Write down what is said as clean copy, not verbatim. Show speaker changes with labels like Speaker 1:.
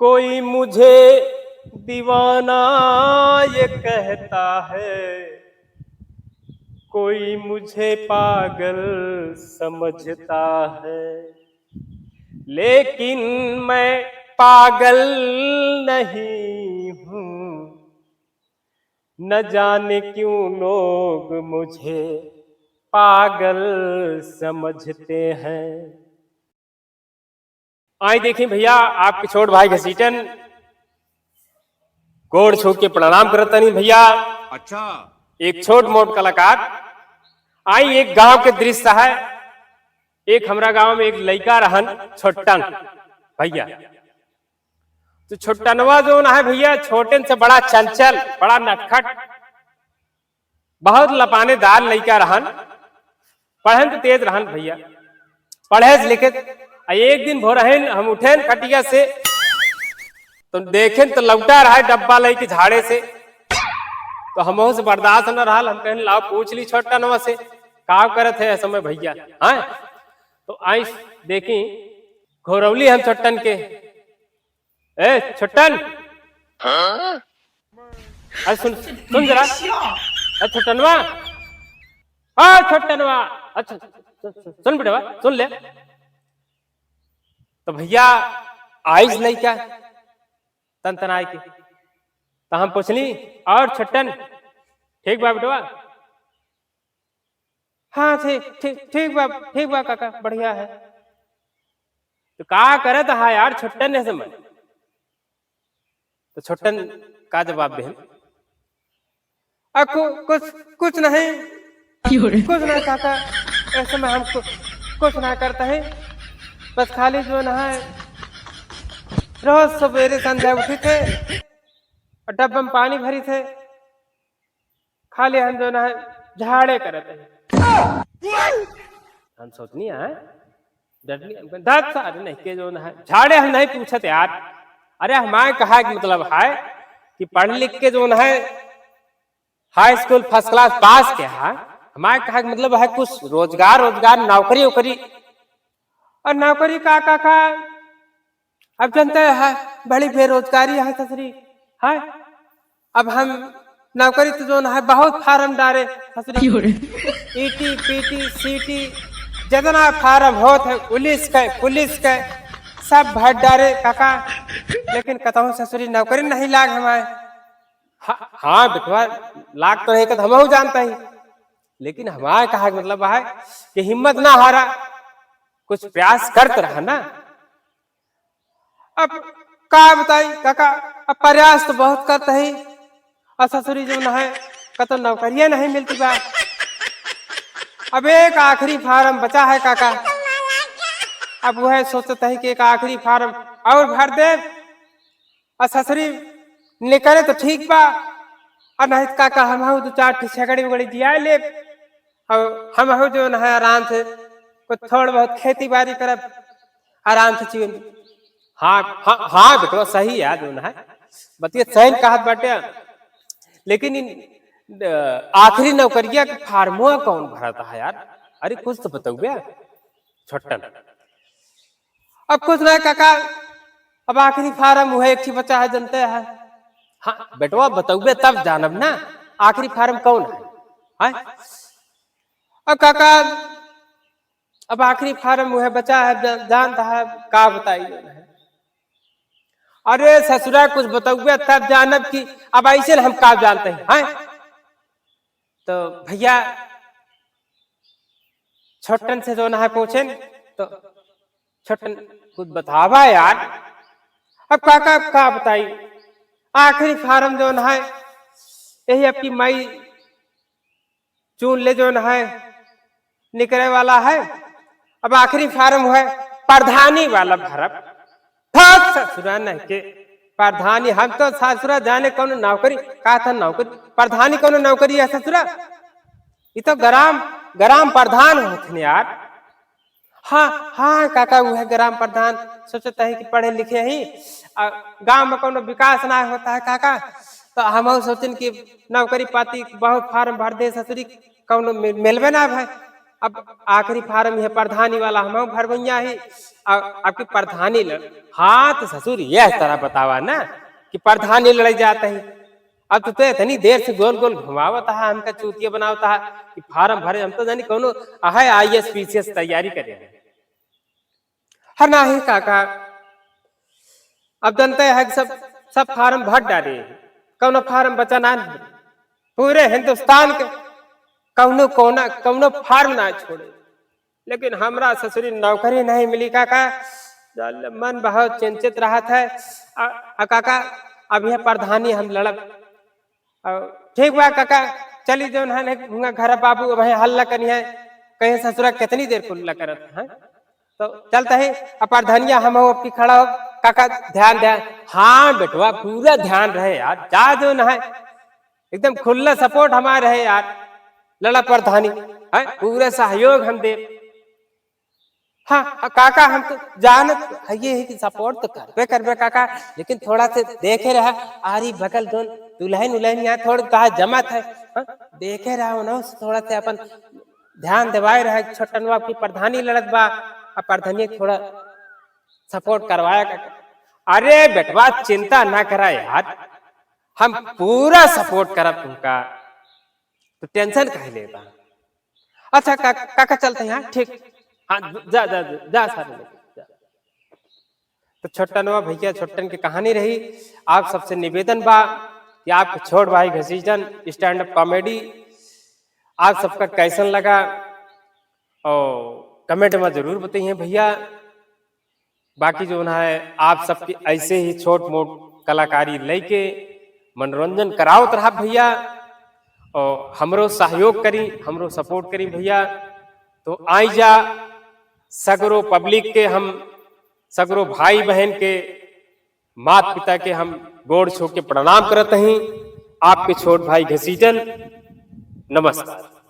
Speaker 1: कोई मुझे दीवाना ये कहता है, कोई मुझे पागल समझता है, लेकिन मैं पागल नहीं हूँ। न जाने क्यों लोग मुझे पागल समझते हैं। आए देखें भैया, आपके छोट भाई घसीटन गोड़ छू के प्रणाम करता नहीं भैया।
Speaker 2: अच्छा,
Speaker 1: एक छोट मोट कलाकार। आई एक गांव के दृश्य है। एक हमरा गांव में एक लड़का रहन छोटन भैया। तो छोटनवा जो ना है भैया, छोटन से बड़ा चंचल, बड़ा नटखट, बहुत लपानेदार लड़का रहन। पढ़न तो तेज रहन भैया, पढ़े से लिखे। एक दिन भोर हम उठे कटिया से, तो देखें तो लौटा रहा है डब्बा लेके झाड़े से। तो हम से बर्दाश्त न रहा। हम कहें लाओ पूछ ली छोटनवा से का करत है समय भैया। हाँ, तो आई देखी घोरौली हम छोटन के। ए छोटन, अरे सुन सुन जरा। छोटनवा, हाँ छोटनवा, अच्छा सुन बेटा सुन ले। तो भैया आइस नहीं क्या तन तनाई के। तो हम पूछली और छोटन ठीक बा बेटवा? हाँ ठीक बा काका, बढ़िया है। तो का करे था यार छोटन ने समय। तो छोटन का जवाब दे, कुछ नहीं काका, ऐसे में हम कुछ ना करते हैं। बस खाली जो ना है रोज सवेरे संध्या उठी थे और डब्बे में पानी भरी थे, खाली हम जो ना है झाड़े करते हैं। हम सोचनी है दर्द सारे नहीं के जो ना है झाड़े हम नहीं पूछते यार। अरे हमारे कहा कि मतलब है कि पढ़ लिख के जो है high school first class pass के है, हमारे कहा मतलब है कुछ रोजगार नौकरी उकरी। और नौकरी का काका अब जानते हैं बड़ी बेरोजगारी है ससुरी है। अब हम नौकरी तो जो है बहुत फार्म डाले ससुरी, ईटी पीटी सीटी जितना फार्म होत है पुलिस के सब भर डाले काका, लेकिन कतहु ससुरी नौकरी नहीं लाग हमारे। हाँ बेटवा लाग तो नहीं तो हम जानता ही, लेकिन हमारे कहा मतलब है कि हिम्मत ना हारा, कुछ प्रयास करते रहा ना। अब का बताई काका, अब प्रयास तो बहुत करते ही और ससुरी जो न है कतो नौकरियां नहीं मिलती बा। अब एक आखिरी फार्म बचा है काका, अब वह सोचते है कि एक आखिरी फार्म और भर दे और ससुरी निकले तो ठीक बा, और नहीं काका हम दो चार छगड़ी उगड़ी दिया ले और हम जो न है आराम से कुछ थोड़ा बहुत खेती बाड़ी करब, आराम से जीवन। हाँ बेटवा सही है जो न है बतिया सही कहत बाटे। लेकिन इन आखिरी नौकरिया के फार्मो कौन भरता है यार? अरे कुछ तो बताओ भैया छोटन। अब कुछ नहीं काका, अब आखिरी फार्म हुआ एक ही बच्चा है जनते है। हाँ बेटवा बताओ तब जानब ना आखिरी फार्म कौन है। अब काका अब आखिरी फार्म हुआ बचा है जानता है का बताइए। अरे ससुरा कुछ बताओ तब जानब की, अब ऐसे हम का जानते हैं। तो भैया छोटन से जो ना पूछे तो छोटन कुछ बतावा यार। अब काका का बताई आखिरी फार्म जो ना है यही आपकी माई चुन ले जो ना है निकले वाला है। अब आखिरी फार्म है प्रधानी वाला भरब। ससुरा नहीं के प्रधानी, हम तो ससुरा जाने कौन नौकरी का था नौकरी प्रधानी कौन नौकरी है ससुरा, ये तो ग्राम प्रधान होते यार। हाँ काका वो है ग्राम प्रधान। सोचता है कि पढ़े लिखे ही गांव में कोनो विकास ना होता है काका, तो हम सोचन कि नौकरी पाती बहुत फार्म भर दे ससुरी कौन मिलवे ना भाई। अब आखिरी फार्म है प्रधानी वाला, हम भर भैया ही आपकी प्रधानी लड़। हाँ तो ससुर यह तरह बतावा ना कि प्रधानी लड़ाई जाता है। अब तो इतनी देर से गोल गोल घुमावता है, हमका चूतिया बनावता है कि फार्म भरे। हम तो जानी कौनो है IAS PCS तैयारी करे हर ना ही काका। अब जनते है कि सब फार्म भर डाले, कौनो फार्म बचा ना, पूरे हिंदुस्तान के कौनो फार्म ना छोड़े। लेकिन हमरा ससुरी नौकरी नहीं मिली काका, मन बहुत चिंतित रहा था। काका अब यह प्रधानी हम लड़ब। ठीक बा काका, चली जो ना घर बाबू वही हल्ला करी है, कहीं ससुरा कितनी देर खुल्ला करत है। तो चलता है प्रधानिया हम आपकी खड़ा हो काका, ध्यान ध्यान। हाँ बेटवा पूरा ध्यान रहे यार, जा जो ना है एकदम खुला सपोर्ट हमारे है यार। लड़ा प्रधानी है, पूरा सहयोग हम दे। हाँ काका हम तो जानत ये है कि सपोर्ट तो करबे काका, लेकिन थोड़ा से देखे रहा आरी बगल दोन दुल्हन उल्हन यहाँ थोड़ा कहा जमा था, देखे रहा ना थोड़ा से अपन ध्यान दिवाए रहा। छोटनवा की प्रधानी लड़त बा, प्रधानी थोड़ा सपोर्ट करवाया काका। अरे बेटवा चिंता ना करा यार, हम पूरा सपोर्ट करब तुमका, तो टेंशन कहे लेता। अच्छा काका चलते हैं, ठीक। हाँ जा जा जा सारे जा। तो छोटनवा भैया छोटन की कहानी रही। आप सबसे निवेदन बा कि आपको छोट भाई घसीटन स्टैंड अप कॉमेडी आप सबका कैसन लगा और कमेंट में जरूर बताइए भैया। बाकी जो है आप सबकी ऐसे ही छोट मोट कलाकारी लेके मनोरंजन करावत रहा भैया, और हमरो सहयोग करी, हमरो सपोर्ट करी भैया। तो आई जा सगरो पब्लिक के, हम सगरो भाई बहन के, माता पिता के हम गोड़ छू के प्रणाम करते हैं। आपके छोट भाई घसीटन, नमस्कार।